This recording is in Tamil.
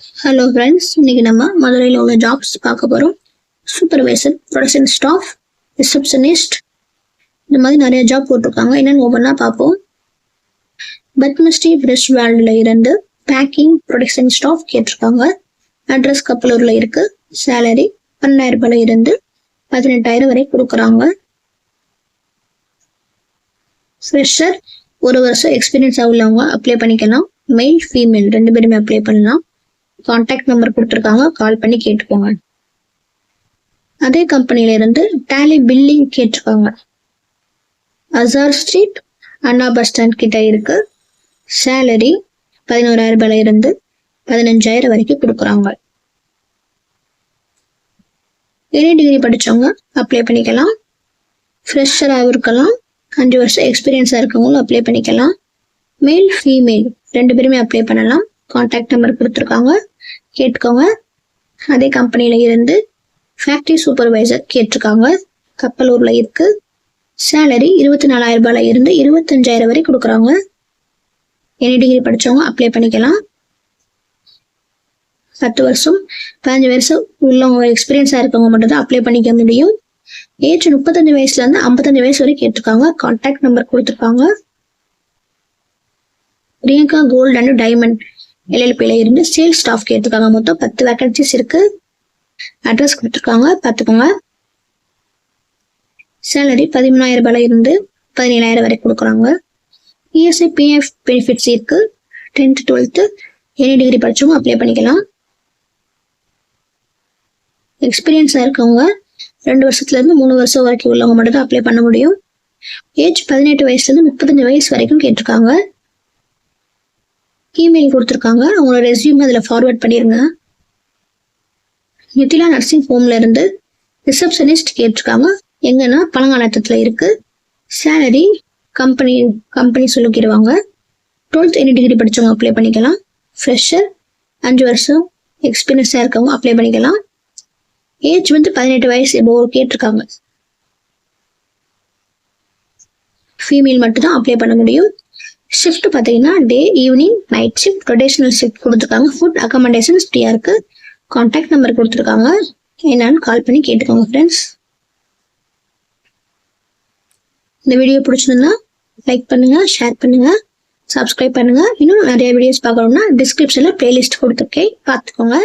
ஹலோ ஃப்ரெண்ட்ஸ், இன்னைக்கு நம்ம மதுரையில் உள்ள ஜாப்ஸ் பார்க்க போகிறோம். சூப்பர்வைசர், ப்ரொடக்ஷன் ஸ்டாஃப், ரிசப்ஷனிஸ்ட், இந்த மாதிரி நிறைய ஜாப் போட்டிருக்காங்க. என்னென்னு ஒவ்வொன்றா பார்ப்போம். பத்மஸ்ரீ பிரஷ் வேர்ல்டில் இருந்து பேக்கிங் ப்ரொடக்ஷன் ஸ்டாஃப் கேட்டிருக்காங்க. அட்ரஸ் கப்பலூரில் இருக்கு. சேலரி 12,000 ரூபாயில இருந்து 18,000 வரை கொடுக்குறாங்க. ஃப்ரெஷர், 1 வருஷம் எக்ஸ்பீரியன்ஸாக உள்ளவங்க அப்ளை பண்ணிக்கலாம். மெயில் ஃபீமேல் 2 பேருமே அப்ளை பண்ணலாம். கான்டாக்ட் நம்பர் கொடுத்துருக்காங்க, கால் பண்ணி கேட்டுக்கோங்க. அதே கம்பெனில இருந்து டேலி பில்லிங் கேட்டிருக்காங்க. அசார் ஸ்ட்ரீட், அண்ணா பஸ் ஸ்டாண்ட் கிட்ட இருக்கு. சேலரி 11,000 ரூபாயில இருந்து 15,000 வரைக்கும் கொடுக்குறாங்க. எனி டிகிரி படிச்சவங்க அப்ளை பண்ணிக்கலாம். ஃப்ரெஷராக இருக்கலாம், 5 வருஷம் எக்ஸ்பீரியன்ஸாக இருக்கவங்களும் அப்ளை பண்ணிக்கலாம். மேல் ஃபீமேல் 2 பேருமே அப்ளை பண்ணலாம். கான்டாக்ட் நம்பர் கொடுத்துருக்காங்க, கேட்டுக்கோங்க. அதே கம்பெனில இருந்து ஃபேக்டரி சூப்பர்வைசர் கேட்டிருக்காங்க. கப்பலூர்ல இருக்கு. சேலரி 24,000 ரூபாயில இருந்து 25,000 வரை கொடுக்குறாங்க. எனி டிகிரி படிச்சவங்க அப்ளை பண்ணிக்கலாம். 10 வருஷம் 15 வருஷம் உள்ளவங்க எக்ஸ்பீரியன்ஸா இருக்கவங்க மட்டும் தான் அப்ளை பண்ணிக்க முடியும். ஏஜ் 35 வயசுல இருந்து 55 வயசு வரை கேட்டிருக்காங்க. கான்டாக்ட் நம்பர் கொடுத்துருக்காங்க. பிரியங்கா கோல்ட் அண்ட் டைமண்ட் LLPல இருந்து சேல்ஸ் ஸ்டாஃப் கேட்டிருக்காங்க. மொத்தம் 10 வேகன்சிஸ் இருக்கு. அட்ரஸ் கொடுத்துருக்காங்க, பார்த்துக்கோங்க. சேலரி 13,000 ரூபாயில இருந்து 17,000 வரை கொடுக்குறாங்க. ESI PF பெனிஃபிட்ஸ் இருக்கு. 10th 12th எனி டிகிரி படிச்சவங்க அப்ளை பண்ணிக்கலாம். எக்ஸ்பீரியன்ஸா இருக்கவங்க 2 வருஷத்துல இருந்து 3 வருஷம் வரைக்கும் உள்ளவங்க மட்டும் தான் அப்ளை பண்ண முடியும். ஏஜ் 18 வயசுல இருந்து 35 வயசு வரைக்கும் கேட்டிருக்காங்க. இமெயில் கொடுத்துருக்காங்க, அவங்களோட ரெஸ்யூம் அதில் ஃபார்வர்ட் பண்ணிருங்க. நித்திலா நர்சிங் ஹோம்ல இருந்து ரிசப்ஷனிஸ்ட் கேட்டிருக்காங்க. எங்கன்னா பழங்காலத்துல இருக்கு. சேலரி கம்பெனி சொல்லிக்கிடுவாங்க. 12th எனி டிகிரி படிச்சவங்க அப்ளை பண்ணிக்கலாம். ஃப்ரெஷர் 5 வருஷம் எக்ஸ்பீரியன்ஸா இருக்கவங்க அப்ளை பண்ணிக்கலாம். ஏஜ் 18 வயசு எவ்வளோ கேட்டிருக்காங்க. ஃபீமேல் மட்டும் தான் அப்ளை பண்ண முடியும். ஷிஃப்ட் பார்த்தீங்கன்னா day, evening, night shift, rotational shift கொடுத்துருக்காங்க. ஃபுட் அகாமடேஷன்ஸ் ஃப்ரீயா இருக்கு. கான்டாக்ட் நம்பர் கொடுத்துருக்காங்க, என்னன்னு கால் பண்ணி கேட்டுக்கோங்க ஃப்ரெண்ட்ஸ். இந்த வீடியோ பிடிச்சிருந்தா லைக் பண்ணுங்க, ஷேர் பண்ணுங்க, சப்ஸ்கிரைப் பண்ணுங்க. இன்னும் நிறைய வீடியோஸ் பார்க்கணும்னா டிஸ்கிரிப்ஷன்ல பிளேலிஸ்ட் கொடுத்துருக்கேன், பார்த்துக்கோங்க.